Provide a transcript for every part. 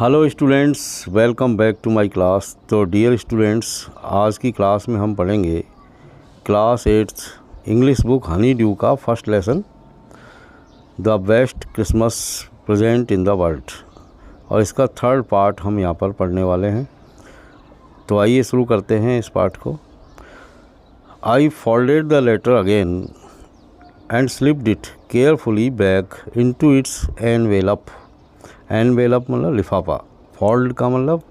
Hello students, welcome back to my class. तो dear students, आज की क्लास में हम पढ़ेंगे class 8th English book honeydew का first lesson, the best Christmas present in the world, और इसका थर्ड पार्ट हम यहाँ पर पढ़ने वाले हैं। तो आइए शुरू करते हैं इस पार्ट को। I folded the letter again and slipped it carefully back into its envelope. Envelope मतलब लिफाफा, फोल्ड का मतलब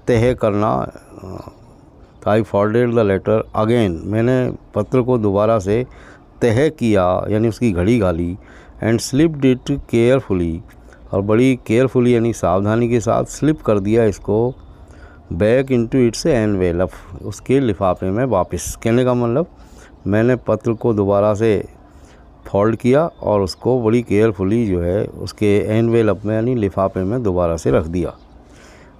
तह करना। I folded the letter again, मैंने पत्र को दोबारा से तह किया यानी उसकी घड़ी घाली। एंड स्लिप्ड इट केयरफुली, और बड़ी केयरफुली यानी सावधानी के साथ स्लिप कर दिया इसको बैक इनटू इट्स एनवेलप, उसके लिफाफे में वापस। कहने का मतलब मैंने पत्र को दोबारा से फोल्ड किया और उसको बड़ी केयरफुली जो है उसके एनवेलप में यानी लिफाफे में दोबारा से रख दिया।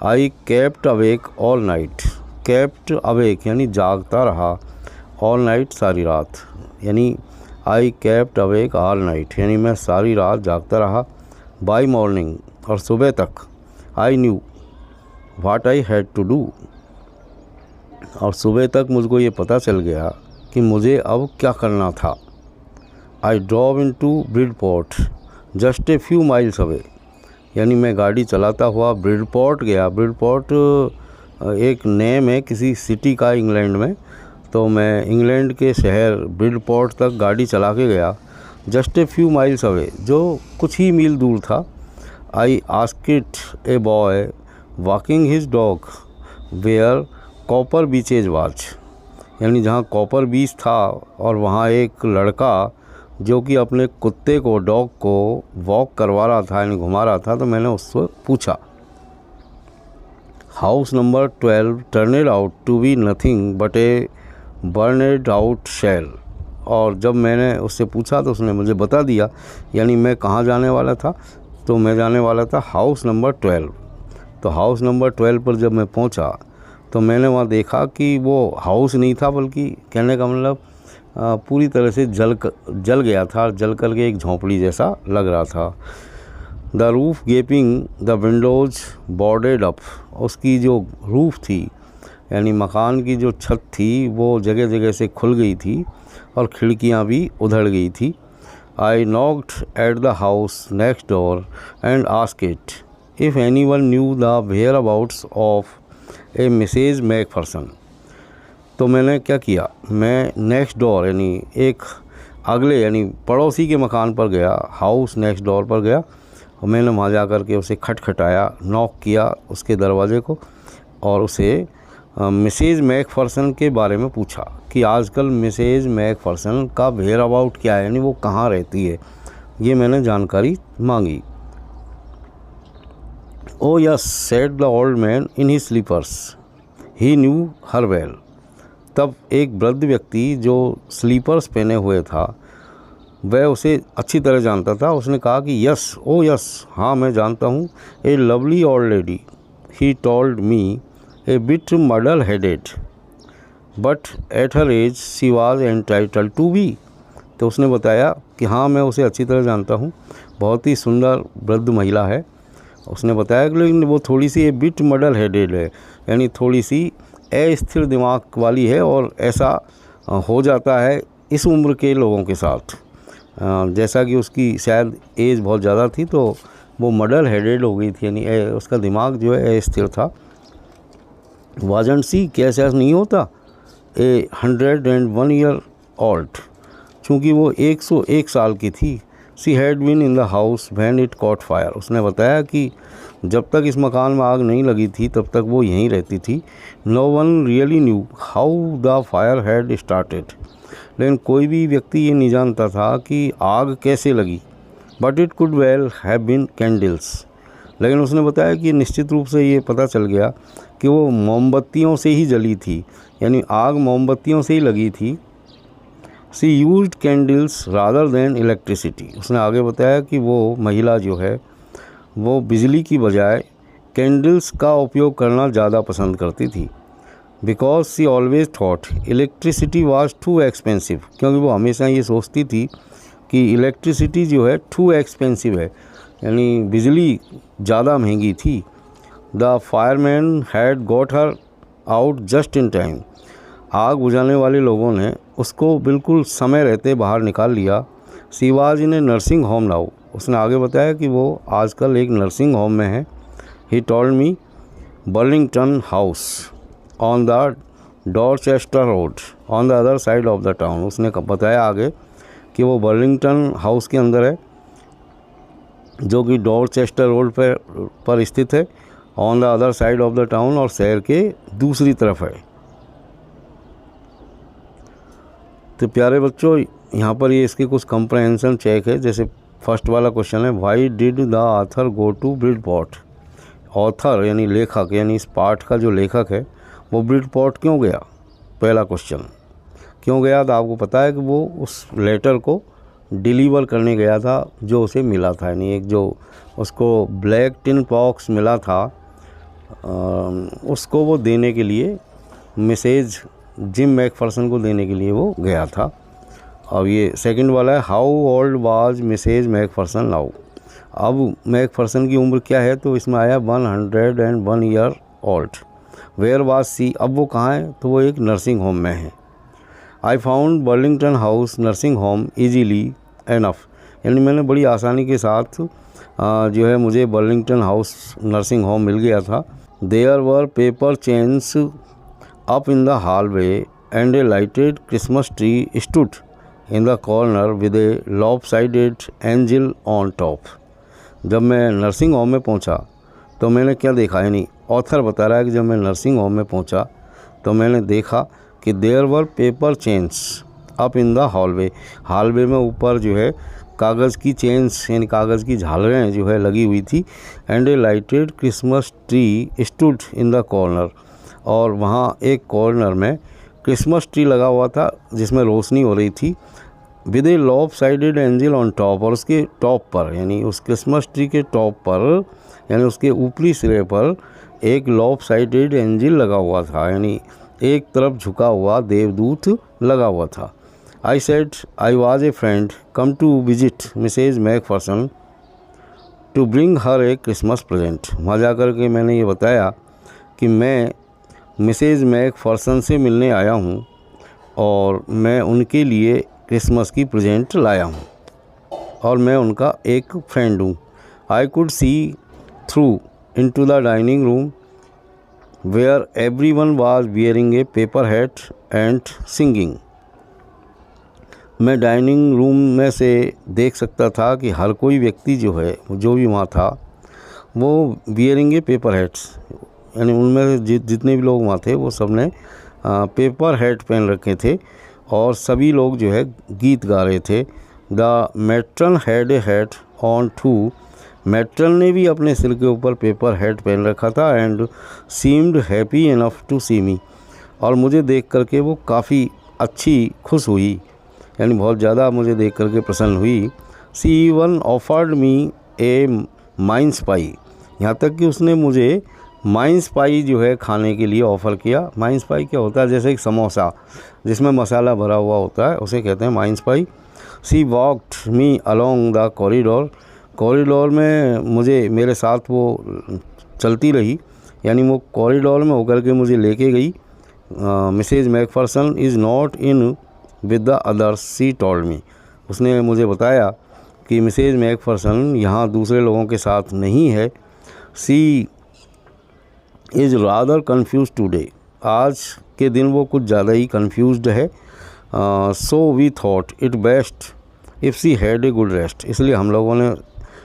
I kept awake all night, kept awake यानी जागता रहा, ऑल नाइट सारी रात, यानी I kept awake all night यानी मैं सारी रात जागता रहा। बाय मॉर्निंग, और सुबह तक, I knew what I had to do, और सुबह तक मुझको ये पता चल गया कि मुझे अब क्या करना था। I drove into Bridport just a few miles away, यानी मैं गाड़ी चलाता हुआ ब्रिडपोर्ट गया। ब्रिडपोर्ट एक नेम है किसी सिटी का इंग्लैंड में, तो मैं इंग्लैंड के शहर ब्रिडपोर्ट तक गाड़ी चला के गया। Just a few miles away, जो कुछ ही मील दूर था। I asked a boy walking his dog where Copper Beeches was, यानी जहाँ कॉपर बीच था और वहाँ एक लड़का जो कि अपने कुत्ते को, डॉग को वॉक करवा रहा था यानी घुमा रहा था। तो मैंने उससे पूछा house number 12 turned out to be nothing but a burned out shell, और जब मैंने उससे पूछा तो उसने मुझे बता दिया, यानी मैं कहाँ जाने वाला था। तो मैं जाने वाला था हाउस नंबर 12। तो हाउस नंबर 12 पर जब मैं पहुँचा तो मैंने वहाँ देखा कि वो हाउस नहीं था, बल्कि कहने का मतलब पूरी तरह से जल गया था, जल कर के एक झोंपड़ी जैसा लग रहा था। The roof gaping the windows boarded up, उसकी जो रूफ थी यानी मकान की जो छत थी वो जगह जगह से खुल गई थी और खिड़कियां भी उधड़ गई थी। I knocked at the house next door and asked it if anyone knew the whereabouts of a Mrs McPherson. तो मैंने क्या किया, मैं नेक्स्ट डोर यानी एक अगले यानी पड़ोसी के मकान पर गया, हाउस नेक्स्ट डोर पर गया, और मैंने वहाँ जा कर के उसे खटखटाया, नॉक किया उसके दरवाजे को, और उसे मिसेज मैकफर्सन के बारे में पूछा कि आजकल मिसेज मैकफर्सन का वेयर अबाउट क्या है, यानी वो कहाँ रहती है, ये मैंने जानकारी मांगी। Oh yes said the old man in his slippers, he knew her well. तब एक वृद्ध व्यक्ति जो स्लीपर्स पहने हुए था वह उसे अच्छी तरह जानता था। उसने कहा कि यस, ओ यस, हाँ मैं जानता हूँ। A lovely old lady, he told me, a bit muddle headed but at her age she was entitled to be. तो उसने बताया कि हाँ मैं उसे अच्छी तरह जानता हूँ, बहुत ही सुंदर वृद्ध महिला है। उसने बताया कि लेकिन वो थोड़ी सी ए बिट मडल हेडेड है, यानी थोड़ी सी अस्थिर दिमाग वाली है, और ऐसा हो जाता है इस उम्र के लोगों के साथ। जैसा कि उसकी शायद एज बहुत ज़्यादा थी तो वो मडल हेडेड हो गई थी, यानी उसका दिमाग जो है अस्थिर था। वाजंट सी, कैसा नहीं होता, ए 101 ईयर ओल्ड, चूँकि वो 101 साल की थी। She had been in the house when it caught fire, उसने बताया कि जब तक इस मकान में आग नहीं लगी थी तब तक वो यहीं रहती थी। No one really knew how the fire had started, लेकिन कोई भी व्यक्ति ये नहीं जानता था कि आग कैसे लगी। But it could well have been candles, लेकिन उसने बताया कि निश्चित रूप से ये पता चल गया कि वो मोमबत्तियों से ही जली थी, यानी आग मोमबत्तियों से ही लगी थी। She used candles rather than electricity, उसने आगे बताया कि वो महिला जो है वो बिजली की बजाय कैंडल्स का उपयोग करना ज़्यादा पसंद करती थी। Because she always thought electricity was too expensive, क्योंकि वो हमेशा ये सोचती थी कि इलेक्ट्रिसिटी जो है टू एक्सपेंसिव है, यानी बिजली ज़्यादा महंगी थी। The fireman had got her out just in time. आग बुझाने वाले लोगों ने उसको बिल्कुल समय रहते बाहर निकाल लिया। She was in A nursing home now. उसने आगे बताया कि वो आजकल एक नर्सिंग होम में है। He told me Burlington House on the Dorchester Road on the other side of the town. उसने बताया आगे कि वो बर्लिंगटन हाउस के अंदर है जो कि डॉरचेस्टर रोड पर स्थित है, on the other side of the town, और शहर के दूसरी तरफ है। तो प्यारे बच्चों, यहाँ पर ये इसके कुछ कंप्रहेंशन चेक है। जैसे फर्स्ट वाला क्वेश्चन है, why did the author go to Bridport. Author यानी लेखक, यानी इस पाठ का जो लेखक है वो ब्रिडपोर्ट क्यों गया। पहला क्वेश्चन क्यों गया, तो आपको पता है कि वो उस लेटर को डिलीवर करने गया था जो उसे मिला था, यानी एक जो उसको ब्लैक टिन बॉक्स मिला था उसको वो देने के लिए, मिसेज जिम मैकफर्सन को देने के लिए वो गया था। अब ये सेकंड वाला है, how old was Mrs McPherson now. अब मैकफर्सन की उम्र क्या है, तो इसमें आया 101 year old. Where was she, अब वो कहाँ है, तो वो एक नर्सिंग होम में है। I found Burlington House nursing home easily enough, यानी मैंने बड़ी आसानी के साथ जो है मुझे बर्लिंगटन हाउस नर्सिंग होम मिल गया था। There were paper chains up in the hallway and a lighted Christmas tree stood in the corner with a lopsided angel on top। जब मैं नर्सिंग होम में पहुंचा तो मैंने क्या देखा, यानी ऑथर बता रहा है कि जब मैं नर्सिंग होम में पहुंचा तो मैंने देखा कि there were paper chains up in the hallway में ऊपर जो है कागज़ की चेन्स यानी कागज़ की झालरें जो है लगी हुई थी। And A lighted Christmas tree stood in the corner, और वहाँ एक कॉर्नर में क्रिसमस ट्री लगा हुआ था जिसमें रोशनी हो रही थी। With A lop sided angel on top, और उसके टॉप पर यानी उस क्रिसमस ट्री के टॉप पर यानी उसके ऊपरी सिरे पर एक लॉप साइडेड एंजल लगा हुआ था, यानी एक तरफ झुका हुआ देवदूत लगा हुआ था। I said I was a friend come to visit Mrs McPherson to bring her a Christmas present. वहाँ जा कर के मैंने ये बताया कि मैं मिसेज मैकफर्सन से मिलने आया हूँ और मैं उनके लिए क्रिसमस की प्रेजेंट लाया हूँ और मैं उनका एक फ्रेंड हूँ। I could see through into the dining room where everyone was wearing a paper hat and singing. मैं डाइनिंग रूम में से देख सकता था कि हर कोई व्यक्ति जो है जो भी वहाँ था वो वियरिंग ए पेपर हैट्स, यानी उनमें जितने भी लोग वहाँ थे वो सब ने पेपर हैट पहन रखे थे और सभी लोग जो है गीत गा रहे थे। The matron had a hat on too, matron ने भी अपने सिर के ऊपर पेपर हैट पहन रखा था। And seemed happy enough to see me, और मुझे देख करके वो काफ़ी अच्छी खुश हुई, यानी बहुत ज़्यादा मुझे देख करके प्रसन्न हुई। सी इवन ऑफर्ड मी ए माइंस पाई, यहाँ तक कि उसने मुझे माइंस पाई जो है खाने के लिए ऑफ़र किया। माइंस पाई क्या होता है, जैसे एक समोसा जिसमें मसाला भरा हुआ होता है उसे कहते हैं mince pies. She walked me along the corridor, corridor में मुझे मेरे साथ वो चलती रही, यानी वो कॉरिडोर में होकर के मुझे लेके गई। Mrs McPherson is not in with the others she told me, उसने मुझे बताया कि मिसेज मैकफर्सन यहाँ दूसरे लोगों के साथ नहीं है। She is rather confused today, आज के दिन वो कुछ ज़्यादा ही कन्फ्यूज्ड है। So we thought it best if she had a good rest, इसलिए हम लोगों ने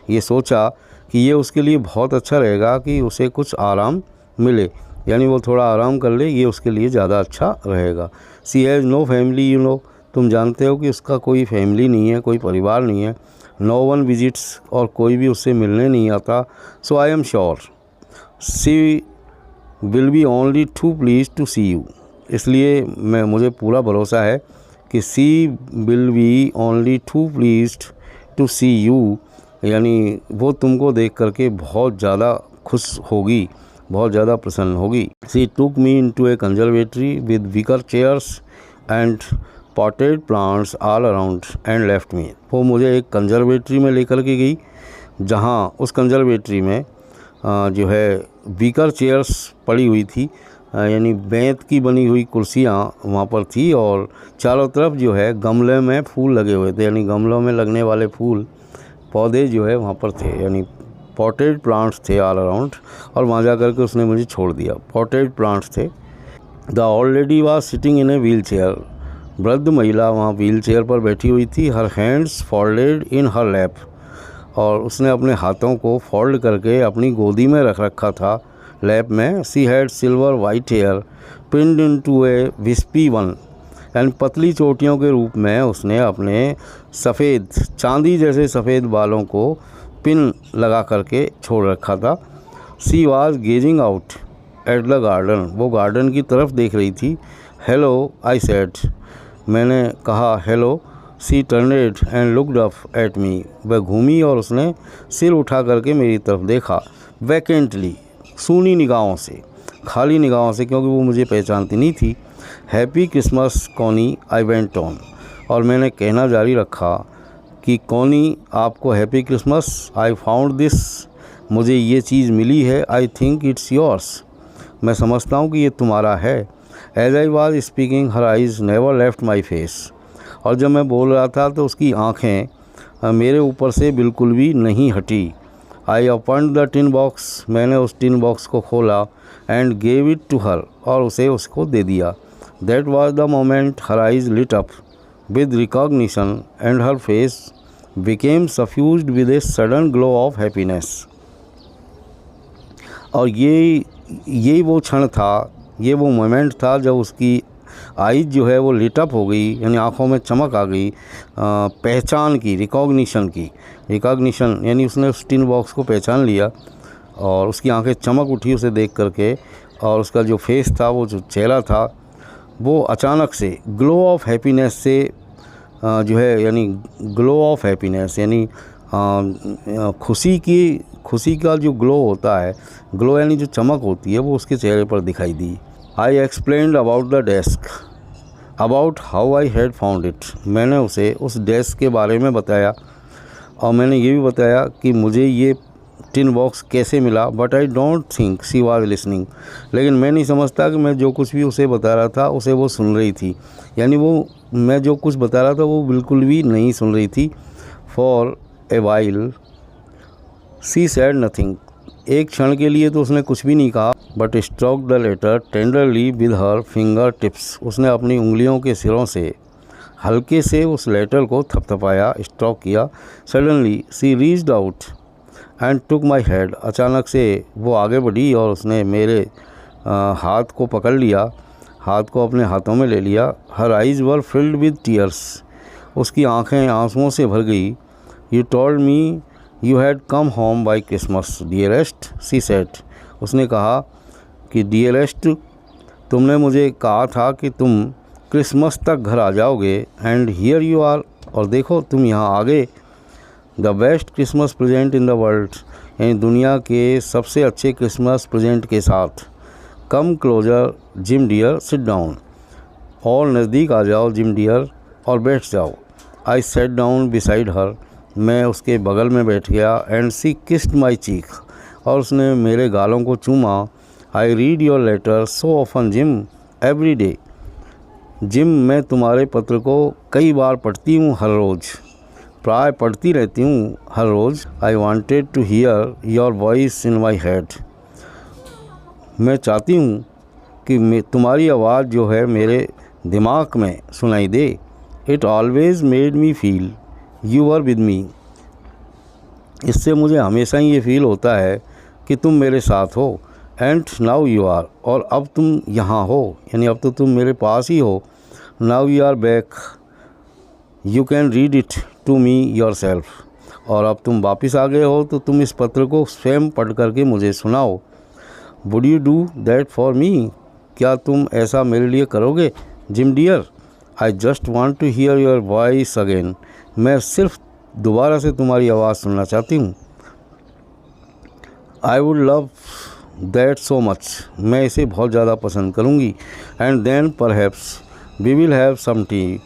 ये सोचा कि ये उसके लिए बहुत अच्छा रहेगा कि उसे कुछ आराम मिले, यानी वो थोड़ा आराम कर ले, ये उसके लिए ज़्यादा अच्छा रहेगा। She has no family, you know, तुम जानते हो कि उसका कोई फैमिली नहीं है, कोई परिवार नहीं है। नो वन विजिट्स, और कोई भी उससे मिलने नहीं आता। So I am sure she will be only too pleased to see you, इसलिए मुझे पूरा भरोसा है कि she will be only too pleased to see you, यानी वो तुमको देख करके बहुत ज़्यादा खुश होगी, बहुत ज़्यादा प्रसन्न होगी। She took me into a conservatory with wicker chairs and potted plants all around and left me, वो मुझे एक कंजर्वेटरी में लेकर के गई जहाँ उस कंजर्वेटरी में जो है वीकर चेयर्स पड़ी हुई थी, यानी बेंत की बनी हुई कुर्सियाँ वहाँ पर थी, और चारों तरफ जो है गमले में फूल लगे हुए थे, यानी गमलों में लगने वाले फूल पौधे जो है वहाँ पर थे, यानी पॉटेड प्लांट्स थे ऑल अराउंड। और वहाँ जा कर के उसने मुझे छोड़ दिया। पॉटेड प्लांट्स थे। The old lady was sitting in a wheel chair. वृद्ध महिला वहाँ व्हील चेयर पर बैठी हुई थी। हर हैंड्स फोल्डेड इन हर लैप। और उसने अपने हाथों को फोल्ड करके अपनी गोदी में रख रखा था, लैप में। She had silver white hair pinned into a wispy one. यानी पतली चोटियों के रूप में उसने अपने सफ़ेद, चांदी जैसे सफ़ेद बालों को पिन लगा करके छोड़ रखा था। She was gazing out at the garden. वो गार्डन की तरफ देख रही थी। Hello I said. मैंने कहा hello. She turned and looked up at me. वह घूमी और उसने सिर उठा करके मेरी तरफ देखा, वैकेंटली, सूनी निगाहों से, खाली निगाहों से, क्योंकि वो मुझे पहचानती नहीं थी। Happy Christmas Connie, I went on. और मैंने कहना जारी रखा कि कॉनी, आपको happy Christmas. I found this. मुझे ये चीज़ मिली है। I think it's yours. मैं समझता हूँ कि ये तुम्हारा है। As I was speaking her eyes never left my face. और जब मैं बोल रहा था तो उसकी आँखें मेरे ऊपर से बिल्कुल भी नहीं हटी। I opened the tin box. मैंने उस टिन बॉक्स को खोला and gave it to her. और उसे उसको दे दिया। That was the moment her eyes lit up with recognition and her face became suffused with a sudden glow of happiness। और ये वो क्षण था, ये वो मोमेंट था जब उसकी आईज जो है वो लिटअप हो गई, यानी आँखों में चमक आ गई, पहचान की, रिकॉग्निशन यानी उसने उस टिन बॉक्स को पहचान लिया और उसकी आंखें चमक उठी उसे देख करके। और उसका जो फेस था, वो जो चेहरा था, वो अचानक से ग्लो ऑफ हैप्पीनेस से जो है, यानी ग्लो ऑफ हैप्पीनेस यानी खुशी का जो ग्लो होता है, ग्लो यानी जो चमक होती है, वो उसके चेहरे पर दिखाई दी। I explained about the desk, about how I had found it. मैंने उसे उस डेस्क के बारे में बताया और मैंने ये भी बताया कि मुझे ये टिन बॉक्स कैसे मिला। But I don't think she was listening. लेकिन मैं नहीं समझता कि मैं जो कुछ भी उसे बता रहा था उसे वो सुन रही थी, यानी वो मैं जो कुछ बता रहा था वो बिल्कुल भी नहीं सुन रही थी। For a while she said nothing. एक क्षण के लिए तो उसने कुछ भी नहीं कहा। But stroke the letter tenderly with her finger tips. उसने अपनी उंगलियों के सिरों से हल्के से उस लेटर को थपथपाया, स्ट्रोक किया। Suddenly she reached out and took my hand. अचानक से वो आगे बढ़ी और उसने मेरे हाथ को पकड़ लिया, हाथ को अपने हाथों में ले लिया। Her eyes were filled with tears. उसकी आंखें आंसुओं से भर गई। You told me you had come home by Christmas dearest, she said. उसने कहा कि डियरेस्ट, तुमने मुझे कहा था कि तुम क्रिसमस तक घर आ जाओगे, एंड हियर यू आर, और देखो तुम यहाँ आ गए। The best Christmas present in the world, यानी दुनिया के सबसे अच्छे क्रिसमस प्रेजेंट के साथ। Come closer Jim dear, sit down. और नज़दीक आ जाओ जिम डियर, और बैठ जाओ। I sat down beside her. मैं उसके बगल में बैठ गया। And she kissed my cheek. और उसने मेरे गालों को चूमा। I read your letter so often Jim, every day. Jim, मैं तुम्हारे पत्र को कई बार पढ़ती हूँ, हर रोज़, प्राय पढ़ती रहती हूँ हर रोज़। I wanted to hear your voice in my head. मैं चाहती हूँ कि तुम्हारी आवाज़ जो है मेरे दिमाग में सुनाई दे। It always made me feel you were with me. इससे मुझे हमेशा ही ये फील होता है कि तुम मेरे साथ हो। एंड नाउ यू आर, और अब तुम यहाँ हो, यानी अब तो तुम मेरे पास ही हो। Now you are back, you can read it to me yourself. और अब तुम वापस आ गए हो तो तुम इस पत्र को स्वयं पढ़ करके मुझे सुनाओ। Would you do that for me? क्या तुम ऐसा मेरे लिए करोगे Jim dear? I just want to hear your voice again. मैं सिर्फ दोबारा से तुम्हारी आवाज़ सुनना चाहती हूँ। I would love that so much. मैं इसे बहुत ज़्यादा पसंद करूँगी। And then perhaps we will have some tea.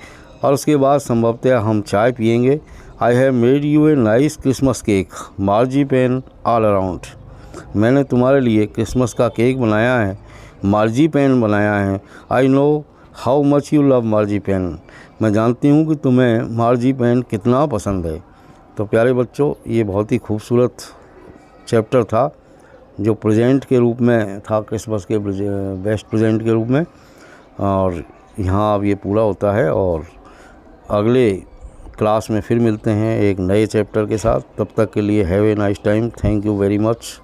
और उसके बाद संभवतः हम चाय पियेंगे। I have made you a nice Christmas cake, मार्जीपेन all around. मैंने तुम्हारे लिए क्रिसमस का केक बनाया है, मार्जीपैन बनाया है। I know how much you love marzipan. मैं जानती हूँ कि तुम्हें मार्जीपैन कितना पसंद है। तो प्यारे बच्चों, ये बहुत ही खूबसूरत चैप्टर था जो प्रेजेंट के रूप में था, क्रिसमस के बेस्ट प्रेजेंट के रूप में, और यहाँ अब ये पूरा होता है। और अगले क्लास में फिर मिलते हैं एक नए चैप्टर के साथ। तब तक के लिए have a nice time. Thank you very much.